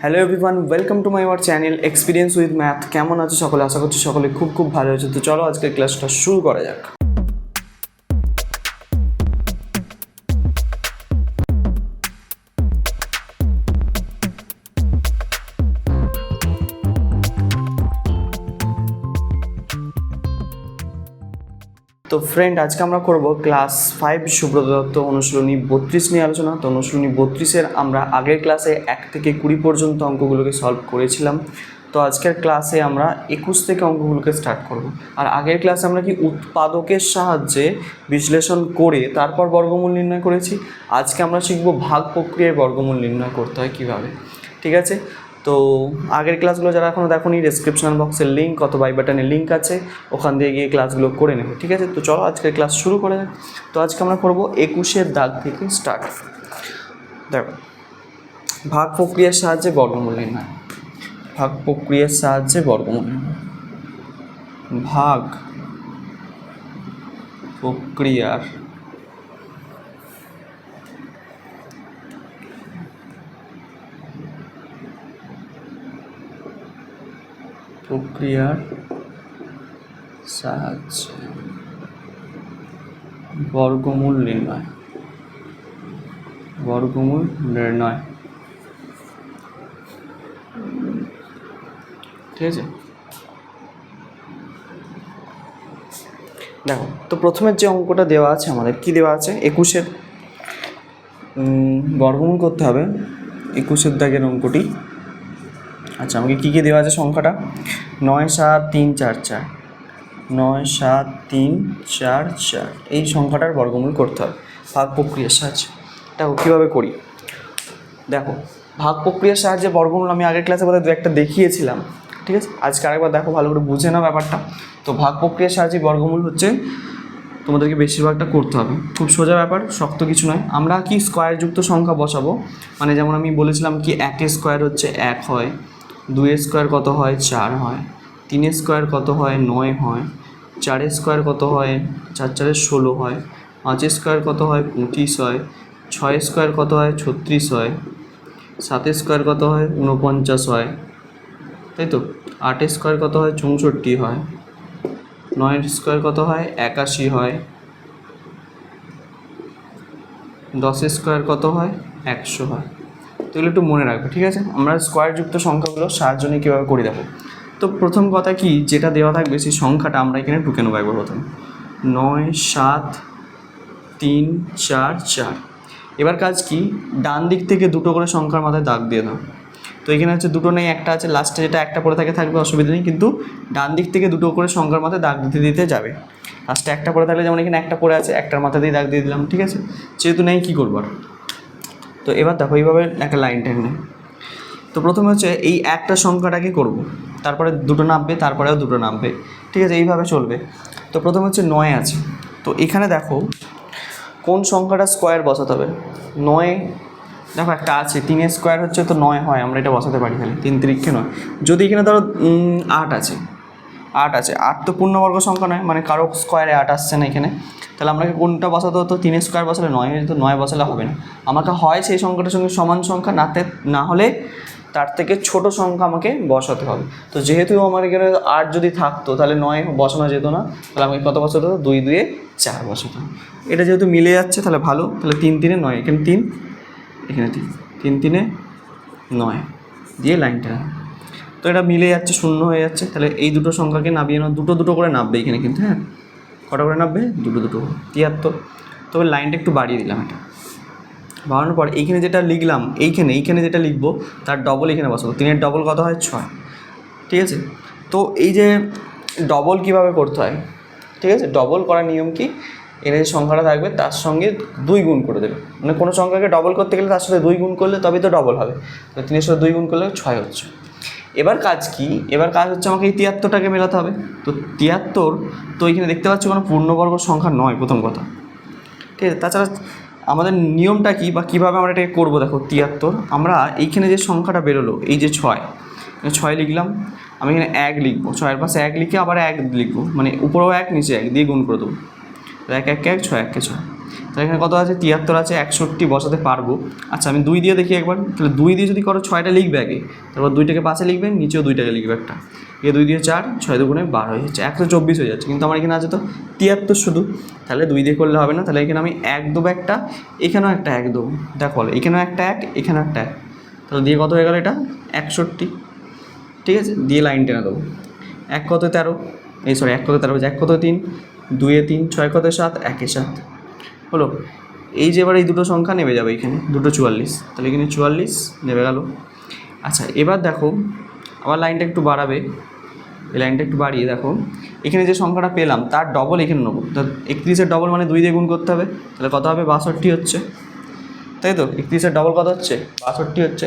Hello everyone, welcome to my our channel experience with math. কেমন আছো সকলে? আশা করছি সকলে খুব ভালো হয়েছে। তো চলো আজকের ক্লাসটা শুরু করা যাক। তো ফ্রেন্ড, আজকে আমরা করব ক্লাস 5 সুব্রত দত্ত অনুশীলনী 32 নিয়ে আলোচনা। তো অনুশীলনী 32-এর আমরা আগের ক্লাসে 1 থেকে 20 পর্যন্ত অঙ্কগুলোকে সলভ করেছিলাম। তো আজকের ক্লাসে আমরা 21 থেকে অঙ্কগুলোকে স্টার্ট করব। আর আগের ক্লাসে আমরা কি উৎপাদকের সাহায্যে বিশ্লেষণ করে তারপর বর্গমূল নির্ণয় করেছি। আজকে আমরা শিখব ভাগ প্রক্রিয়ায় বর্গমূল নির্ণয় করতে হয় কীভাবে। ঠিক আছে, তো আগের ক্লাসগুলো যারা এখনও দেখোনি, ডেসক্রিপশন বক্সের লিঙ্ক অথবা আই বাটনের লিঙ্ক আছে, ওখান দিয়ে গিয়ে ক্লাসগুলো করে নেবে। ঠিক আছে, তো চলো আজকের ক্লাস শুরু করা যাক। তো আজকে আমরা করবো 21-এর দাগ থেকে স্টার্ট। দেখো, ভাগ প্রক্রিয়ার সাহায্যে বর্গমূল নির্ণয়। ভাগ প্রক্রিয়ার সাহায্যে বর্গমূল নির্ণয়। ভাগ প্রক্রিয়ার সাহায্যে বর্গমূল নির্ণয়। বর্গমূল নির্ণয়, ঠিক আছে। দেখো, তো প্রথমের যে অঙ্কটা দেওয়া আছে আমাদের, কি দেওয়া আছে? 21-এর বর্গমূল করতে হবে। 21-এর দাগের অঙ্কটি। আচ্ছা, আমাকে কী কী দেওয়া আছে সংখ্যাটা? 9 7 3 4 4, 9 7 3 4 4, এই সংখ্যাটার বর্গমূল করতে হবে ভাগ প্রক্রিয়ার সাহায্যে। দেখো কীভাবে করি। দেখো, ভাগ প্রক্রিয়ার সাহায্যে বর্গমূল আমি আগের ক্লাসে বোধহয় 2-একটা দেখিয়েছিলাম। ঠিক আছে, আজকে আরেকবার দেখো, ভালো করে বুঝে নাও ব্যাপারটা। তো ভাগ প্রক্রিয়ার সাহায্যে বর্গমূল হচ্ছে তোমাদেরকে বেশিরভাগটা করতে হবে। খুব সোজা ব্যাপার, শক্ত কিছু নয়। আমরা কি স্কোয়ারযুক্ত সংখ্যা বসাবো, মানে যেমন আমি বলেছিলাম কি 1 স্কোয়ার হচ্ছে 1 হয়, 2 স্কোয়ার কত হয় 4 হয়, 3 স্কোয়ার কত হয় 9 হয়, 4 স্কোয়ার কত হয় 4 4 16 হয়, 5 স্কোয়ার কত হয় 25 হয়, 6 স্কোয়ার কত হয় 36 হয়, 7 স্কোয়ার কত হয় 49 হয়, তাই তো। 8 স্কোয়ার কত হয় 64 হয়, 9 স্কোয়ার কত হয় 81 হয়, 10 স্কোয়ার কত হয় 100 হয়। তো এগুলো একটু মনে রাখবে, ঠিক আছে। আমরা স্কোয়ারযুক্ত সংখ্যাগুলো সাহায্য নিয়ে কীভাবে করি দেখো। তো প্রথম কথা কি, যেটা দেওয়া থাকবে সেই সংখ্যাটা আমরা এখানে ঢুকে নেবো একবার প্রথমে। 9 7 3 4 4। এবার কাজ কি, ডান দিক থেকে দুটো করে সংখ্যার মাথায় দাগ দিয়ে দাও। তো এখানে হচ্ছে দুটো নেই, একটা আছে, লাস্টে যেটা একটা পড়ে থাকে থাকবে, অসুবিধা নেই। কিন্তু ডান দিক থেকে দুটো করে সংখ্যার মাথায় দাগ দিতে যাবে। লাস্টে একটা পড়ে থাকলে, যেমন এখানে একটা পড়ে আছে, একটার মাথা দিয়ে দাগ দিয়ে দিলাম। ঠিক আছে, যেহেতু নেই কী করবো আর। তো এবার দেখো, এইভাবে একটা লাইন টেনে। তো প্রথমে হচ্ছে এই একটা সংখ্যাটাকে করব, তারপরে দুটো নামবে, তারপরেও দুটো নামবে। ঠিক আছে, এইভাবে চলবে। তো প্রথমে হচ্ছে 9 আছে। তো এখানে দেখো কোন সংখ্যাটা স্কোয়ার বসাতে হবে। 9, দেখো একটা আছে 3 স্কোয়ার হচ্ছে তো 9 হয়, আমরা এটা বসাতে পারি খালি 3 3 9। যদি এখানে ধরো 8 আছে, 8 তো পূর্ণবর্গ সংখ্যা নয়, মানে কারো স্কোয়ারে 8 আসছে না এখানে। তাহলে আমাকে কোনটা বসাতে হতো? 3 স্কোয়ার বসালে 9, তো 9 বসালে হবে না। আমাকে হয় সেই সংখ্যাটার সঙ্গে সমান সংখ্যা, না হলে তার থেকে ছোট সংখ্যা আমাকে বসাতে হবে। তো যেহেতু আমার এখানে 8 যদি থাকতো, তাহলে 9 বসানো যেত না। তাহলে আমাকে কত বসাতে হতো? 2 2 4 বসাতে হবে। এটা যেহেতু মিলে যাচ্ছে তাহলে ভালো। তাহলে 3 3 9, এখানে 3, এখানে 3, 3 3 9 দিয়ে লাইনটা। তো এটা মিলে যাচ্ছে, শূন্য হয়ে যাচ্ছে। তাহলে এই দুটো সংখ্যাকে নামিয়ে নাও, দুটো দুটো করে নামবে এখানে কিন্তু। হ্যাঁ, কটা করে নামবে? দুটো দুটো, 73। তবে লাইনটা একটু বাড়িয়ে দিলাম। এটা বাড়ানোর পর এইখানে যেটা লিখলাম, এইখানে যেটা লিখবো তার ডবল এখানে বসাবো। 3-এর ডবল কত হয়? 6। ঠিক আছে, তো এই যে ডবল কীভাবে করতে হয়, ঠিক আছে। ডবল করার নিয়ম কি, এখানে যে সংখ্যাটা থাকবে তার সঙ্গে 2 গুণ করে দেবে। মানে কোনো সংখ্যাকে ডবল করতে গেলে তার সাথে 2 গুণ করলে তবেই তো ডবল হবে। তো 3-এর সাথে 2 গুণ করলে 6 হচ্ছে। এবার কাজ কি, এবার কাজ হচ্ছে আমাকে এই 73টাকে মেলাতে হবে। তো 73, তো এখানে দেখতে পাচ্ছ কোনো পূর্ণবর্গ সংখ্যা নয়, প্রথম কথা। ঠিক আছে, তাছাড়া আমাদের নিয়মটা কি বা কীভাবে আমরা এটাকে করবো দেখো। 73, আমরা এইখানে যে সংখ্যাটা বেরোলো, এই যে 6 লিখলাম, আমি এখানে 1 লিখবো। 6-এর পাশে 1 লিখে আবার 1 লিখবো, মানে উপরেও 1 নিচে 1 দিয়ে গুণ করে দেবো। 1 1 1 6 1 6। তাহলে এখানে কত আছে 73 আছে, 61 বসাতে পারবো। আচ্ছা আমি 2 দিয়ে দেখি একবার, তাহলে 2 দিয়ে যদি করো 6টা লিখবে আগে, তারপর 2টাকে 5-এ লিখবে, নিচেও 2টাকে লিখবে একটা, 2 দিয়ে 4, 6 দুগুণে 12 হয়ে যাচ্ছে, 124 হয়ে যাচ্ছে। কিন্তু আমার এখানে আছে তো 73 শুধু, তাহলে 2 দিয়ে করলে হবে না, তাহলে এখানে আমি 1 দেবো একটা, এখানেও একটা 1 দেবো, দেখো এখানেও একটা 1, এখানেও একটা 1, তাহলে দিয়ে কত হয়ে গেল এটা 61। ঠিক আছে, দিয়ে লাইন টেনে দেবো। 1 কত 13, 1 কত 13, 1 কত 3, 2-এ 3, 6 কত 7, 1-এ 7 হলো। এই যে এবার এই দুটো সংখ্যা নেমে যাবে এখানে, দুটো 44, তাহলে এখানে 44 নেমে গেল। আচ্ছা এবার দেখো আবার লাইনটা একটু বাড়াবে, এই লাইনটা একটু বাড়িয়ে দেখো এখানে যে সংখ্যাটা পেলাম তার ডবল এখানে নেবো। তো 31-এর ডবল মানে 2 দিয়ে গুণ করতে হবে, তাহলে কত হবে 62 হচ্ছে, তাই তো 31-এর ডবল কত হচ্ছে 62 হচ্ছে।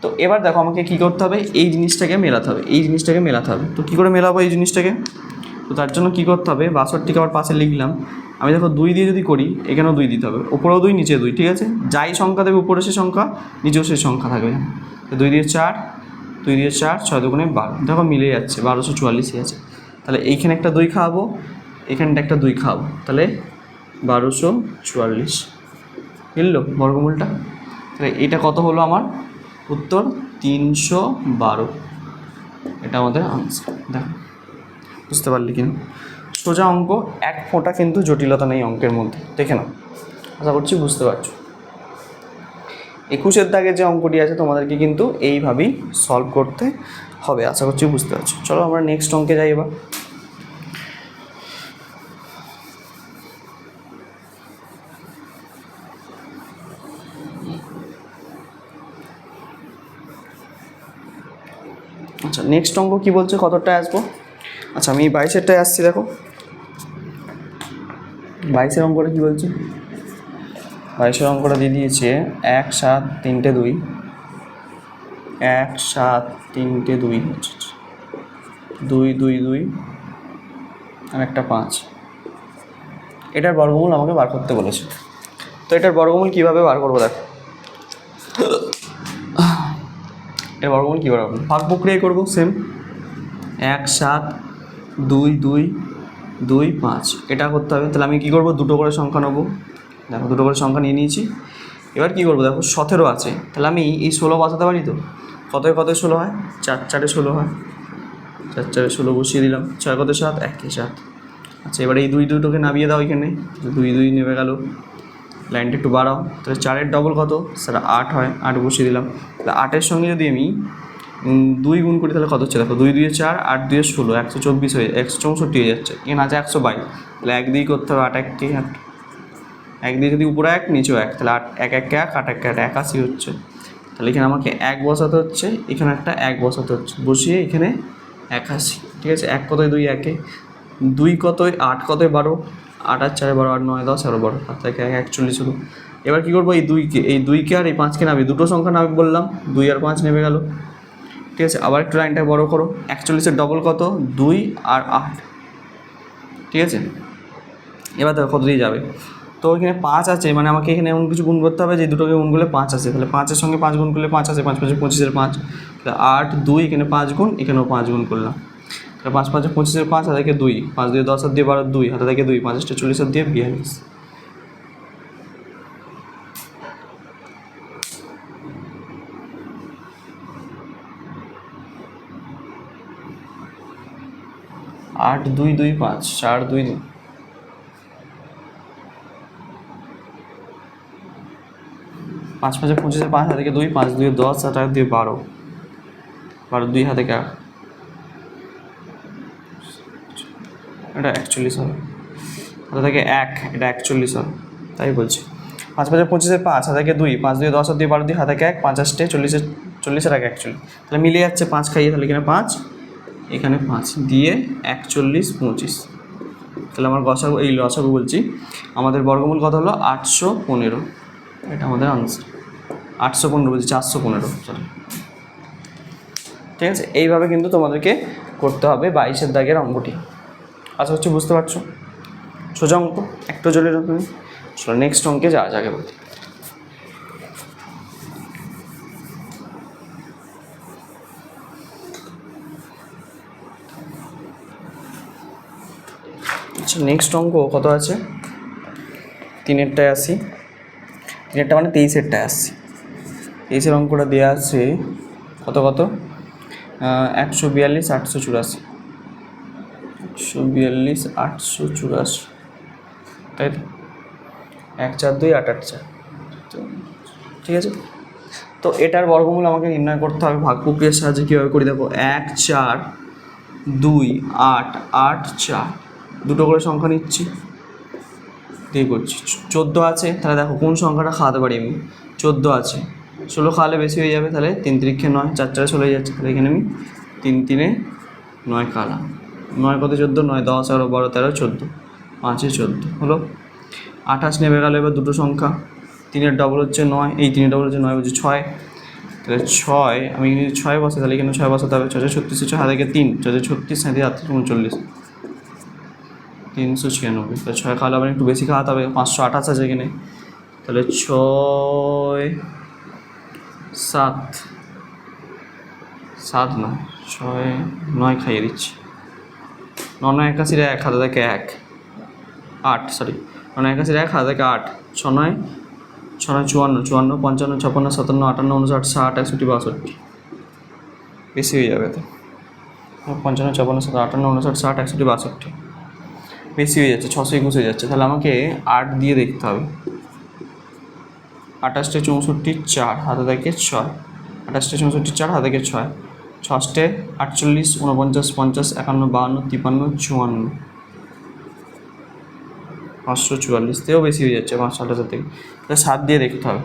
তো এবার দেখো আমাকে কী করতে হবে, এই জিনিসটাকে মেলাতে হবে, এই জিনিসটাকে মেলাতে হবে। তো কী করে মেলাবো এই জিনিসটাকে, তো তার জন্য কী করতে হবে 62কে আবার পাশে লিখলাম। আমি দেখো 2 দিয়ে যদি করি, এখানেও 2 দিতে হবে, উপরেও 2 নিচে 2, ঠিক আছে, যাই সংখ্যা দেবে উপরে সে সংখ্যা, নিচেও সেই সংখ্যা থাকবে। তো 2 দিয়ে 4, 2 দিয়ে 4, 6 দুগুণে 12, দেখো মিলে যাচ্ছে 1244 আছে। তাহলে এইখানে একটা 2 খাওয়াবো, এখানটা একটা 2 খাওয়াবো, তাহলে 1244 মিললো বর্গমূলটা। তাহলে এটা কত হলো আমার উত্তর 312, এটা আমাদের আনসার। দেখো বুঝতে পারলি কিনা, সোজা অঙ্ক, এক ফোঁটা কিন্তু জটিলতা নেই অঙ্কের মধ্যে, দেখে নাও, আশা করছি বুঝতে পারছো। 21-এর দাগে যে অঙ্কটি আছে তোমাদেরকে কিন্তু এইভাবেই সলভ করতে হবে, আশা করছি বুঝতে পারছো। চলো আমরা নেক্সট অঙ্কে যাই এবার। আচ্ছা নেক্সট অঙ্ক কী বলছে, কতটায় আসবো, আচ্ছা আমি 22-এরটায় আসছি। দেখো 22-এর অঙ্কটা কী বলছে, 22-এর অঙ্কটা দিয়ে দিয়েছে 1 7 3টে 2, 1 7 3টে 2, 2 2 2 আর একটা 5, এটার বর্গমূল আমাকে বার করতে বলেছে। তো এটার বর্গমূল কীভাবে বার করবো, দেখো এর বর্গমূল কীভাবে হবে, ভাগ প্রক্রিয়ায় করবো সেম, 1 7 2 2 2 5 এটা করতে হবে। তাহলে আমি কী করবো, দুটো করে সংখ্যা নেবো, দেখো দুটো করে সংখ্যা নিয়ে নিয়েছি। এবার কী করবো, দেখো 17 আছে, তাহলে আমি এই 16 বসাতে পারি তো, কতয় 16 হয়, 4 4-এ 16 হয়, 4 4-এ 16 বসিয়ে দিলাম, 6 কত 7, 1-এ 7। আচ্ছা এবার এই 2 2টোকে নামিয়ে দাও এখানে, 2 2 নেমে গেল, লাইনটা একটু বাড়াও, তাহলে 4-এর ডবল কত, সেটা 8 হয়, 8 বসিয়ে দিলাম। তাহলে 8-এর সঙ্গে যদি আমি 2 গুণ করি তাহলে কত হচ্ছে, দেখো 2 2 4, 8 2 16, 124 হয়ে 164 হয়ে যাচ্ছে, এখানে আছে 122, তাহলে 1 দিয়ে করতে হবে, 8 1কে 8, 1 দিয়ে যদি উপরে 1 নিচেও 1, তাহলে 8 1 1 1 8 1 8 81 হচ্ছে। তাহলে এখানে আমাকে 1 বসাতে হচ্ছে, এখানে একটা 1 বসাতে হচ্ছে, বসিয়ে এখানে 81, ঠিক আছে, 1 কতয় 2 1-এ, 2 কতয় 8 কতয় 12, 8 আর 4 12, 8 9 10 আরও 12, 7 থেকে 41 হলো। এবার কী করবো, এই 2কে আর এই 5কে নামে দুটো সংখ্যা নামে বললাম, 2 আর 5 নেমে গেল, ঠিক আছে। আবার একটু লাইনটা বড় করো, 41-এর ডবল কত 2 আর 8, ঠিক আছে। এবার দেখো কত দিয়ে যাবে, তো এখানে 5 আছে, মানে আমাকে এখানে এমন কিছু গুণ করতে হবে যে দুটোকে গুণ করলে 5 আছে, তাহলে 5-এর সঙ্গে 5 গুণ করলে 5 আছে, 5 5 25-এর 5, তাহলে 8 2, এখানে 5 গুণ, এখানেও 5 গুণ করলাম, তাহলে 5 5 25-এর 5, হাতে থেকে 2, 5 দিয়ে 10 আর দিয়ে 12 2, হাতে থেকে 2, 5 40 আর দিয়ে 42। आठ 2 2 5 4 2 2, 5 5 25-এর 5, হাতে থেকে 2, 5 2 10 আর 8 দিয়ে 12, 12 2 হাতে থেকে 8, এটা 41 হবে, হাতে থেকে 1, এটা 41 হবে, তাই বলছি। 5 5 25-এর 5, হাতে থেকে 2, 5 2 10 আর দিয়ে 12 দিয়ে হাতে 1, 5 8 40 আর 1 41, তাহলে মিলে যাচ্ছে 5 খাইয়ে, তাহলে এখানে 5, এখানে 5 দিয়ে 41 25, তাহলে আমার গসাগু, এই লসাগু বলছি, আমাদের বর্গমূল কত হলো 815, এটা আমাদের আনসার 815 বলছি 415, সরি, ঠিক আছে। এইভাবে কিন্তু তোমাদেরকে করতে হবে 22-এর দাগের অঙ্কটি, আশা হচ্ছে বুঝতে পারছো, সোজা অঙ্ক, একটু জলের তুমি। চলো নেক্সট অঙ্কে যাওয়া যাবে। আচ্ছা নেক্সট অঙ্ক কত আছে, 3-এরটায় আসি, 3-এরটা মানে 23-এরটায় আসছি। 23-এর অঙ্কটা দেওয়া আছে কত 142 884, 142 884, তাই তো 1 4 2 8 8 4। তো ঠিক আছে, তো এটার বর্গমূল আমাকে নির্ণয় করতে হবে। ভাগ প্রক্রিয়ার সাহায্যে কীভাবে করি দেখো, 1 4 2 8 8 4, দুটো করে সংখ্যা নিচ্ছি, দিয়ে করছি। 14 আছে, তাহলে দেখো কোন সংখ্যাটা খাওয়াতে পারি আমি, 14 আছে, 16 খাওয়ালে বেশি হয়ে যাবে, তাহলে 3 3 9, 4 4 16 যাচ্ছে, তাহলে এখানে আমি 3 3 9 খাওয়ালাম। 9 কত 14, 9 10 11 12 13 14, 5 14 হলো। 28 নেমে গেল। এবার দুটো সংখ্যা, 3-এর ডবল হচ্ছে 9, এই 3-এর ডবল হচ্ছে 9 বলছে 6, তাহলে 6 আমি এখানে 6 বসে, তাহলে এখানে 6 বসাতে হবে। 6 36, 6 হাতে 3, 6 36 7 39, 396, তাহলে 6 খাওয়ালে আবার একটু বেশি খাওয়াতে হবে, 528 আছে এখানে, তাহলে 6 7 7 9, 6 9 খাইয়ে দিচ্ছি। 9 9 81, 1 হাতে থাকে 1 8, সরি 9 9 81, 1 হাতে থাকে 8, 6 9 6 9 54 54 55 56 57 58 59 60 61 62, বেশি হয়ে যাবে তো, 55 56 57 58 59 60 61 62, বেশি হয়ে যাচ্ছে, 621 হয়ে যাচ্ছে। তাহলে আমাকে 8 দিয়ে দেখতে হবে। 28 64 4 হাতে থাকে 6, 28 64 4 হাতে থাকে 6, 6 48 49 50 51 52 53 54, 544 তেও বেশি হয়ে যাচ্ছে 528 থেকে, তাহলে 7 দিয়ে দেখতে হবে।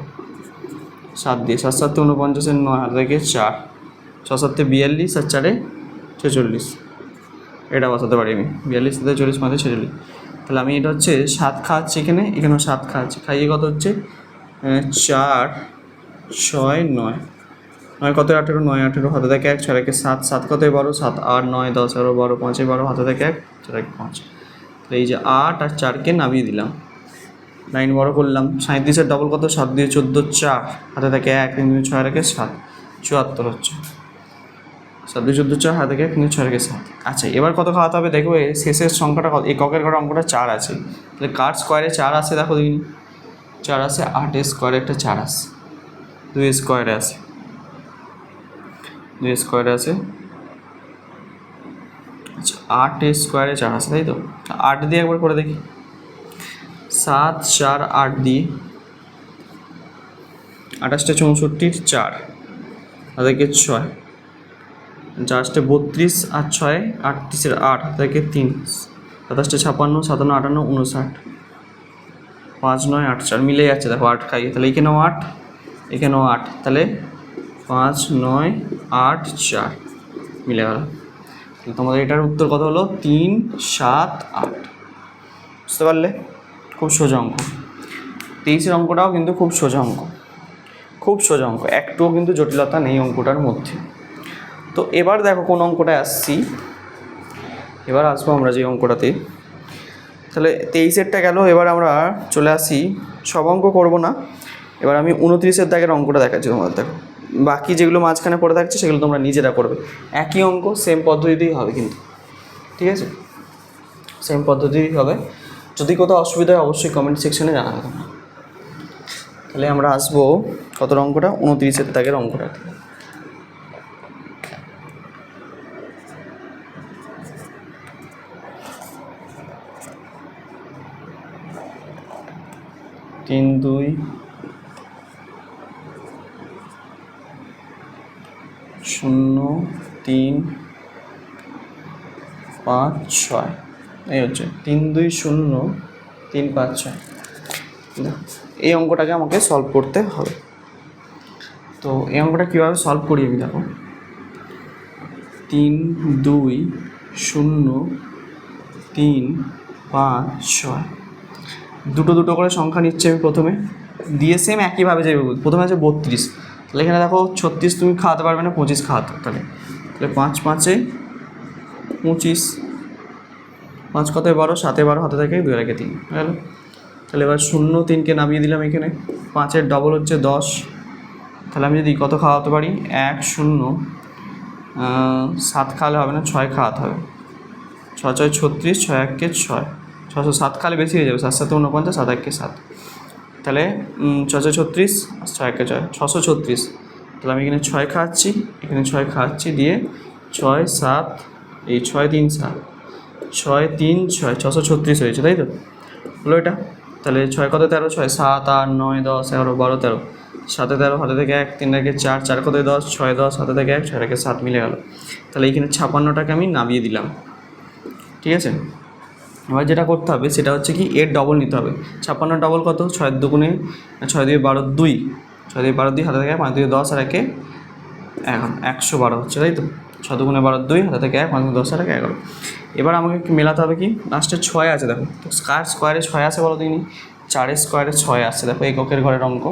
7 দিয়ে 7 7 49 9 হাতে থাকে 4, 6 7 42 আর 4 46, এটা বসাতে পারি আমি, 42 থেকে 40 5 46, তাহলে আমি এটা হচ্ছে 7 খাওয়াচ্ছি, এখানেও 7 খাওয়াচ্ছি, খাইয়ে কত হচ্ছে 4 6 9, 9 কত 18, 9 18 হাতে থাকে 1, 6 1 7, 7 কত 12, 7 8 9 10 11 12 5 12 হাতে থাকে 1, 4 1 5, তাহলে এই যে 8 আর 4কে নামিয়ে দিলাম, লাইন বড় করলাম। 37-এর ডবল কত, 7 দিয়ে 14 4 হাতে থাকে 1, 3 2 6 রেখে 7, 74 হচ্ছে, 7 দিয়ে 14 4 হাতে থাকে 1, 3 6 রেখে 7। আচ্ছা, এবার কত খাওয়াতে হবে দেখো, শেষের সংখ্যাটা কত, এককের ঘরে অঙ্কটা 4 আছে, তাহলে কার স্কোয়ারে 4 আসে দেখো দেখিনি, 4 আসে, 8 স্কোয়ারে একটা 4 আসে, 2 স্কোয়ারে আসে, 2 স্কোয়ারে আসে, আচ্ছা 8 স্কোয়ারে 4 আসে, তাই তো। 8 দিয়ে একবার করে দেখি, 7 4 8 দিয়ে 28 64 4 হাতে 6, 4 32 আর 6 38 8 হাতে 3, 27 56 57 58 59, 5 9 8 4 মিলে যাচ্ছে দেখো, 8 খাইয়ে, তাহলে এখানেও 8 এখানেও 8, তাহলে 5 9 8 4 মিলে গেল। তাহলে তোমাদের এটার উত্তর কত হলো, 3 7 8, বুঝতে পারলে? খুব সোজা অঙ্ক। 23-এর অঙ্কটাও কিন্তু খুব সোজা অঙ্ক, খুব সোজা অঙ্ক, একটুও কিন্তু জটিলতা নেই অঙ্কটার মধ্যে। তো এবার দেখো কোন অঙ্কটায় আসছি, এবার আসবো আমরা যে অঙ্কটাতে, তাহলে 23-এরটা গেল। এবার আমরা চলে আসি, সব অঙ্ক করবো না, এবার আমি 29-এর দাগের অঙ্কটা দেখাচ্ছি তোমাদের। দেখো বাকি যেগুলো মাঝখানে পড়ে থাকছে সেগুলো তোমরা নিজেরা করবে, একই অঙ্ক, সেম পদ্ধতিতেই হবে কিন্তু, ঠিক আছে, সেম পদ্ধতিতেই হবে। যদি কোথাও অসুবিধা হয় অবশ্যই কমেন্ট সেকশনে জানাবে তোমরা। তাহলে আমরা আসবো কত অঙ্কটা, 29-এর দাগের অঙ্কটা। তিন 2 0 3 5 6, এই হচ্ছে 3 2 0 3 5 6। এই অঙ্কটাকে আমাকে সলভ করতে হবে। তো এই অঙ্কটা কীভাবে সলভ করি আমি দেখো, 3 2 0 3 5 6, দুটো দুটো করে সংখ্যা নিচ্ছে আমি প্রথমে, দিয়ে সেম একইভাবে যাবে। প্রথমে আছে 32, তাহলে এখানে দেখো 36 তুমি খাওয়াতে পারবে না, 25 খাওয়াতে, তাহলে 5 5 25, 5 কত 12, 7 12 হাতে থাকে 2 রেখে 3 গেল। তাহলে এবার 0 3কে নামিয়ে দিলাম এখানে, 5-এর ডবল হচ্ছে 10, তাহলে আমি যদি কত খাওয়াতে পারি, 1 0 7 খাওয়ালে হবে না, 6 খাওয়াতে হবে, 6 6 36, 6 1 6, 607 খাওয়ালে বেশি হয়ে যাবে, 7 7 49, 7 1 7, তাহলে 636 আর 6 ছয় 636। তাহলে আমি এখানে 6 খাচ্ছি, এখানে 6 খাচ্ছি, দিয়ে 6 7 এই 6 3 7 6 3 6 636 হয়েছে, তাই তো হলো এটা। তাহলে 6 কত 13, 6 7 8 9 10 11 12 13, 7 13 হাতে থেকে 1 3 রেখে 4 4 কত 10 6 10 হাতে থেকে 1 6 রেখে 7 মিলে গেল। তাহলে এইখানে 56টাকে আমি নামিয়ে দিলাম, ঠিক আছে। এবার যেটা করতে হবে সেটা হচ্ছে কি এর ডবল নিতে হবে। 56 ডবল কত, 6 দুগুণে 6 দিয়ে 12 2, 6 দিয়ে 12 2 হাতে থেকে 5 দিয়ে 10 আর 1 এখন 112 হচ্ছে, তাই তো। 6 দুগুণে 12 2 হাতে থেকে 1 5 দিয়ে 10 আর 1 11। এবার আমাকে মেলাতে হবে কি, লাস্টে 6 আছে দেখো, তো স্কোয়ারে 6 আছে বলো দিইনি, 4 স্কোয়ারে 6 আসছে দেখো, এককের ঘরের অঙ্ক,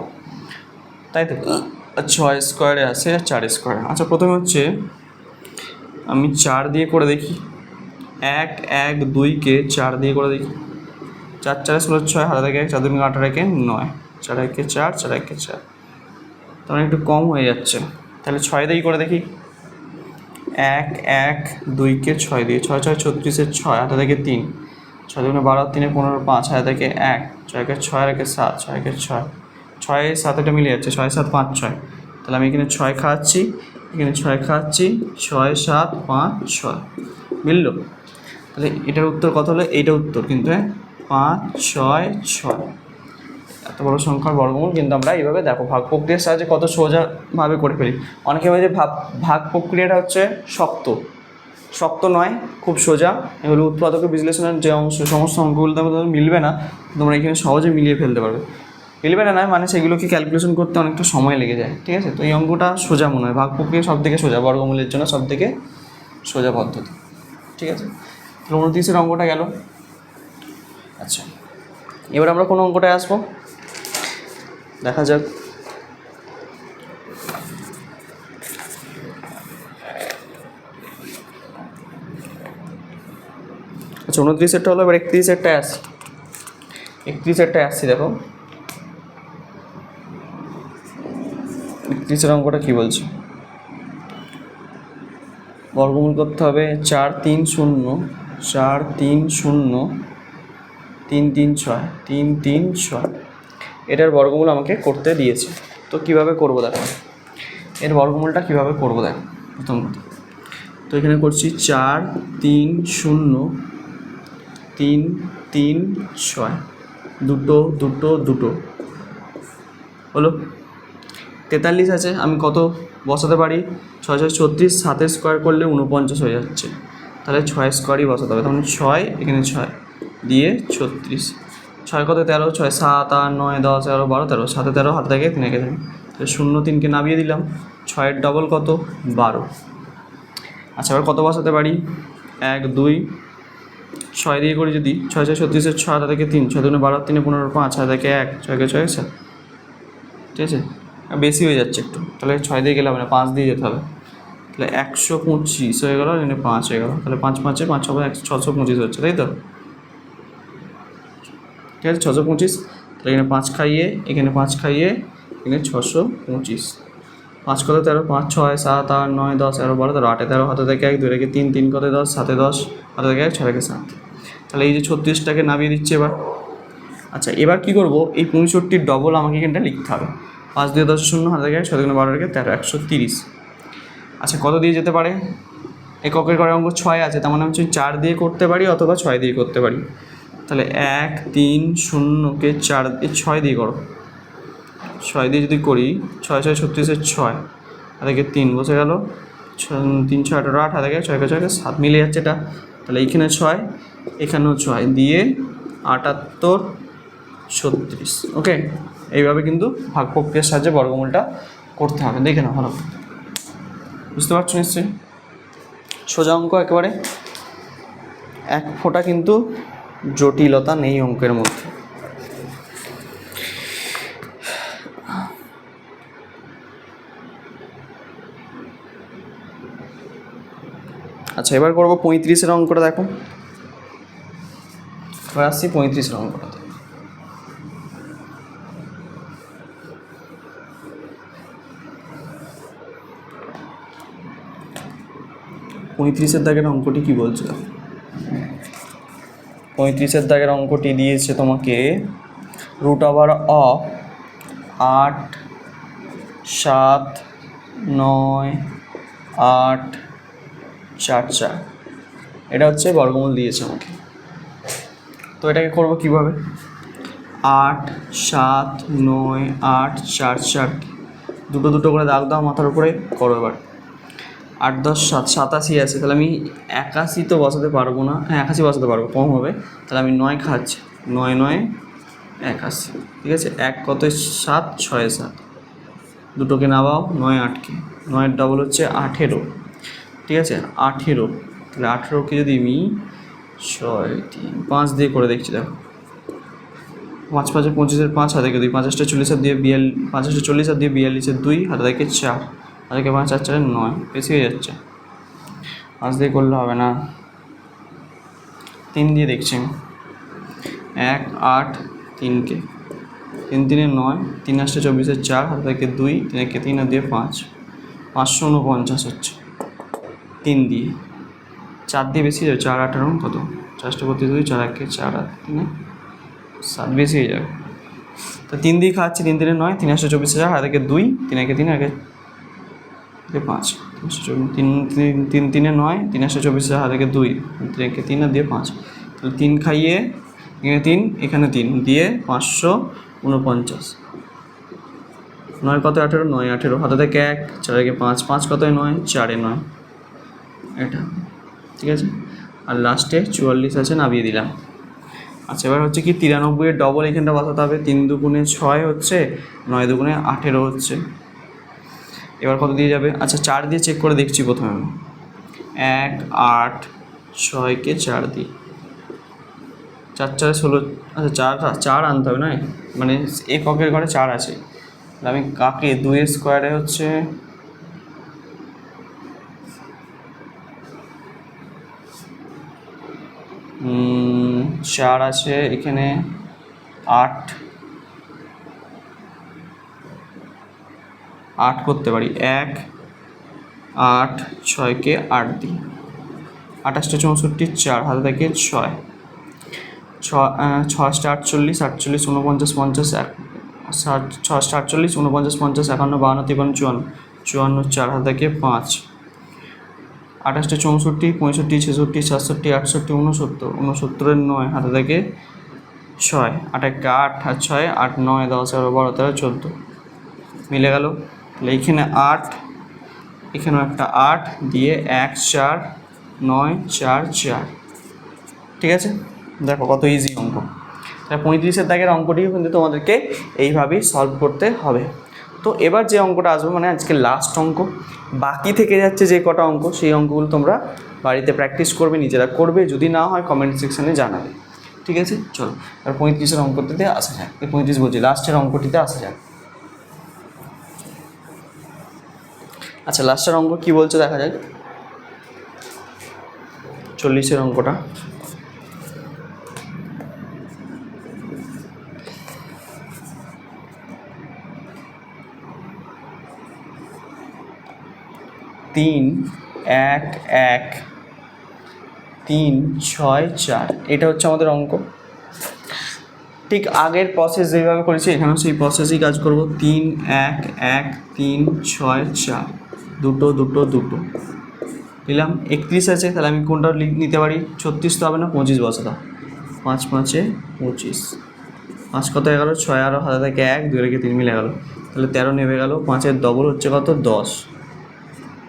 তাই তো। 6 স্কোয়ারে আছে আর 4 স্কোয়ারে। আচ্ছা প্রথমে হচ্ছে আমি 4 দিয়ে করে দেখি, 1 1 2কে 4 দিয়ে করে দেখি, 4 4 16 6 হাতে থেকে 1 4 2 8 1 9 4 1 4 4 1 4, তখন একটু কম হয়ে যাচ্ছে। তাহলে 6 দিয়েই করে দেখি, 1 1 2কে 6 দিয়ে, 6 6 36 6 হাতে থেকে 3, 6 2 12 3 15 5 হাতে থেকে 1 6 1 6 আর 1 7 6 1 6 6 7টা মিলে যাচ্ছে, 6 7 5 6। তাহলে আমি এখানে 6 খাচ্ছি, এখানে 6 খাচ্ছি, 6 7 5 6 মিলল। তাহলে এটার উত্তর কত হলো, এইটা উত্তর কিন্তু, 5 6 6। এত বড় সংখ্যার বর্গমূল কিন্তু আমরা এইভাবে দেখো ভাগ প্রক্রিয়ার সাহায্যে কত সোজাভাবে করে ফেলি। অনেকে ভাবে যে ভাগ প্রক্রিয়াটা হচ্ছে শক্ত নয়, খুব সোজা। এগুলো উৎপাদক বিশ্লেষণের যে অংশ, সমস্ত অঙ্কগুলো তোমাদের মিলবে না, তোমরা এখানে সহজে মিলিয়ে ফেলতে পারবে। মিলবে না মানে সেগুলোকে ক্যালকুলেশন করতে অনেকটা সময় লেগে যায়, ঠিক আছে। তো এই অঙ্কটা সোজা মনে হয়, ভাগ প্রক্রিয়া সব থেকে সোজা, বর্গমূলের জন্য সব থেকে সোজা পদ্ধতি, ঠিক আছে। 29-এর অঙ্কটা গেল। আচ্ছা এবার আমরা কোন অঙ্কটায় আসবো দেখা যাক। আচ্ছা 29-এরটা হলো, এবার 31-এরটায় আসছি। 31-এরটায় আসছি দেখো, 31-এর অঙ্কটা কী বলছে, বর্গমূল করতে হবে 4 3 0 4 3 0 3 3 6 3 3 6। এটার বর্গমূল আমাকে করতে দিয়েছে, তো কীভাবে করবো দেখো, এর বর্গমূলটা কীভাবে করবো দেখো। প্রথম কথা তো এখানে করছি 4 3 0 3 3 6 দুটো দুটো দুটো হলো। 43 আছে, আমি কত বসাতে পারি, 6 6 36, 7 স্কোয়ার করলে 49 হয়ে যাচ্ছে, তাহলে 6 স্কোয়ারই বসাতে হবে। তখন 6 এখানে 6 দিয়ে 36, 6 কত 13, 6 7 8 9 10 11 12 13, 7 13 হাতে থেকে 3 এঁকে দেবেন, তাহলে 0 3কে নামিয়ে দিলাম, 6-এর ডবল কত 12। আচ্ছা এবার কত বসাতে পারি, 1 2 6 দিয়ে করি যদি, 6 6 36 6 হাতে থেকে 3, 6 2 12 3 15 5 হাতে থেকে 1 6 6 7, ঠিক আছে। বেশি হয়ে যাচ্ছে একটু, তাহলে 6 দিয়ে গেলে হবে না, 5 দিয়ে যেতে হবে। তাহলে 125 হয়ে গেলো, এখানে 5 হয়ে গেলো, তাহলে 5 5 5 625 হচ্ছে, তাই তো, ঠিক আছে। 625, তাহলে এখানে 5 খাইয়ে, এখানে 5 খাইয়ে, এখানে 625, 5 কত 13, 5 6 7 8 9 10 11 12 13, 8 13 হাতে থেকে 1 2 রেখে 3 3 কত 10 7 10 হাতে থেকে 1 6 রেখে 7, তাহলে এই যে 36টাকে নামিয়ে দিচ্ছে এবার। আচ্ছা এবার কী করবো, এই 65-র ডবল আমাকে এখানটা লিখতে হবে, 5 দিয়ে 10 0 হাতে থেকে 6 2 12 রেখে 13 130। আচ্ছা কত দিয়ে যেতে পারে, এককের ঘরে অঙ্ক 6 আছে, তার মানে হচ্ছে 4 দিয়ে করতে পারি অথবা 6 দিয়ে করতে পারি। তাহলে 1 3 0কে 4 দিয়ে 6 দিয়ে করো, 6 দিয়ে যদি করি 6 6 36 6 থেকে 3 বসে গেল, 3 6 18 8 থেকে 6 6 7 মিলে যাচ্ছে এটা। তাহলে এইখানে 6 এখানেও 6 দিয়ে 78 36। ওকে, এইভাবে কিন্তু ভাগ প্রক্রিয়ার সাহায্যে বর্গমূলটা করতে হবে, দেখে নাও ভালো, বুঝতে পারছো নিশ্চয়ই। সোজা অঙ্ক একেবারে, এক ফোঁটা কিন্তু জটিলতা নেই অঙ্কের মধ্যে। আচ্ছা এবার করবো 35-এর অঙ্কটা দেখো, এবার আসছি 35-এর অঙ্কটাতে। 35-এর দাগের অঙ্কটি কী বলছে, 35-এর দাগের অঙ্কটি দিয়েছে তোমাকে রুট ওভার অফ 8 7 9 8 4 4, এটা হচ্ছে বর্গমূল দিয়েছে আমাকে। তো এটাকে করবো কীভাবে? 8 7 9 8 4 4 দুটো দুটো করে দাগ দাও মাথার উপরে, করো এবার। 8 10 7 87 আছে, তাহলে আমি 81 তো বসাতে পারবো না, হ্যাঁ 81 বসাতে পারবো, কম হবে, তাহলে আমি 9 খাচ্ছি, 9 9 81, ঠিক আছে। 1 কত 7 6 7, দুটোকে নামাও, 9 8কে, 9 ডবল হচ্ছে 18, ঠিক আছে 18, তাহলে 18কে যদি আমি 6 3 5 দিয়ে করে দেখছি, দেখো 5 5 25 5 হাতে 2, 5 40 দিয়ে 5 40 দিয়ে 42 2 হাতে 4 হাতে 5 4 4 9, বেশি হয়ে যাচ্ছে, 5 দিয়ে করলে হবে না, 3 দিয়ে দেখছি আমি, 1 8 3কে, 3 3 9, 3 8 24 4 হাতে 2, 3 3 আর দিয়ে 5, 549 হচ্ছে 3 দিয়ে, 4 দিয়ে বেশি যাবে, 4 18 কত, 4 32 4 1 4 আর 3 7 বেশি হয়ে যাবে, তো 3 দিয়ে খাচ্ছি, 3 3 9, 3 8 24 4 হাতে 2, 3 1 3 আগে 5, 3 3 3 9, 3 8 24 4 হাতে 2, 3 1 3 আর দিয়ে 5, তাহলে 3 খাইয়ে এখানে 3 এখানে 3 দিয়ে 549, 9 কত 18, 9 18 হাতে থেকে 1 4 1 5, 5 কত 9 4 9, এটা ঠিক আছে। আর লাস্টে 44 আছে, নামিয়ে দিলাম। আচ্ছা এবার হচ্ছে কি 93 এর ডবল এখানটা বসাতে হবে, 3 দুগুণে 6 হচ্ছে, 9 দুগুণে 18 হচ্ছে, এবার কত দিয়ে যাবে? আচ্ছা 4 দিয়ে চেক করে দেখছি প্রথমে, 1 8 6কে 4 দিই, 4 4 16, আচ্ছা 4 আনতে হবে না, মানে এককের ঘরে 4 আছে, আমি কাকে 2 এর স্কোয়ারে হচ্ছে 4 আছে, এখানে 8 করতে পারি, 1 8 6কে 8 দিই, 28 64 4 হাতে থেকে 6 6 48 48 49 50 6 48 49 50 51 52 53 54 54 4 হাতে থেকে 5, 28 64 65 66 67 68 69 69 9 হাতে থেকে 6, 8 1 8 আর 6 8 9 10 11 12 13 14, মিলে গেল। তাহলে এইখানে 8, এখানেও একটা 8 দিয়ে 1 4 9 4 4, ঠিক আছে। দেখো কত ইজি অঙ্ক। তাহলে 35-এর দাগের অঙ্কটিও কিন্তু তোমাদেরকে এইভাবেই সলভ করতে হবে। তো এবার যে অঙ্কটা আসবে, মানে আজকে লাস্ট অঙ্ক, বাকি থেকে যাচ্ছে যে কটা অঙ্ক, সেই অঙ্কগুলো তোমরা বাড়িতে প্র্যাকটিস করবে, নিজেরা করবে, যদি না হয় কমেন্ট সেকশানে জানাবে, ঠিক আছে। চলো আর 35-এর অঙ্কটিতে আসা যাক, 35 বলছি লাস্টের অঙ্কটিতে আসা যাক। আচ্ছা লাস্টের অঙ্ক কী বলছে দেখা যাক, 40-এর অঙ্কটা। তিন 1 1 3 6 4, এটা হচ্ছে আমাদের অঙ্ক। ঠিক আগের প্রসেস যেভাবে করেছি এখানেও সেই প্রসেসই কাজ করব। 3 1 1 3 6 4, দুটো দুটো দুটো দিলাম। 31 আছে, তাহলে আমি কোনটা নিতে পারি? 36 তো হবে না, 25 বসাতাম, 5 5 25, 5 কত 11, 6 আরও হাতে থেকে 1 2 রেখে 3 মিলে গেল, তাহলে 13 নেমে গেল। 5-এর ডবল হচ্ছে কত 10,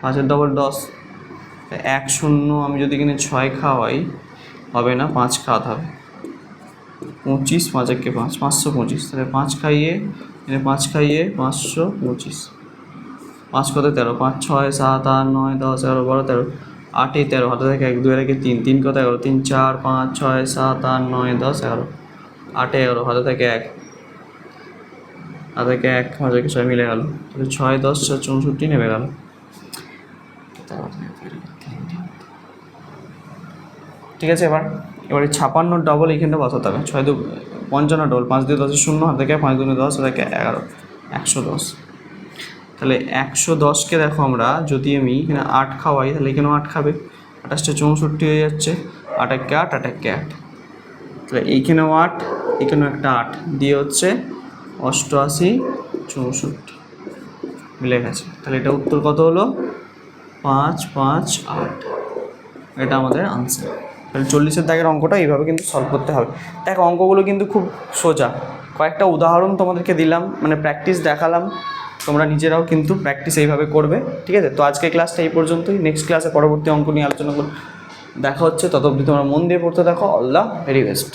5-এর ডবল 10, 1 0 আমি যদি এখানে 6 খাওয়াই হবে না, 5 খাওয়াতে হবে, 25 5 1 5 525, তাহলে 5 খাইয়ে এখানে 5 খাইয়ে 525, 5 কত 13, 5 6 7 8 9 10 11 12 13, 8 13 হাতে থেকে 1 2 রেখে 3 3 কত 11, 3 4 5 6 7 8 9 10 11, 8 11 হাতে থেকে 1 হাতে থেকে 1 5 1 6 মিলে গেল, তাহলে 6 10 64 নেমে গেল। ঠিক আছে। এবারে 56 ডবল এইখানটা বসাতে হবে, 6 2 55 ডবল, 5 2 10 0 হাত থেকে 5 2 10 থেকে 11 110, তাহলে 110কে দেখো আমরা যদি আমি এখানে 8 খাওয়াই তাহলে এখানেও 8 খাবে, 28 64 হয়ে যাচ্ছে, 8 1 8 8 1 8, তাহলে এইখানেও 8 এখানেও একটা 8 দিয়ে হচ্ছে 88 64 মিলে গেছে। তাহলে এটা উত্তর কত হলো? 5 5 8। এটা আমাদের আনসার। তাহলে 40-এর দাগের অঙ্কটা এইভাবে কিন্তু সলভ করতে হবে। দেখো অঙ্কগুলো কিন্তু খুব সোজা, কয়েকটা উদাহরণ তোমাদেরকে দিলাম, মানে প্র্যাকটিস দেখালাম, তোমরা নিজেরাও কিন্তু প্র্যাকটিস এইভাবে করবে, ঠিক আছে? তো আজকের ক্লাসটা এই পর্যন্তই, নেক্সট ক্লাসে পরবর্তী অঙ্ক নিয়ে আলোচনা করব। দেখা হচ্ছে, তত অবধি তোমরা মন দিয়ে পড়তে থাকো। All the very best.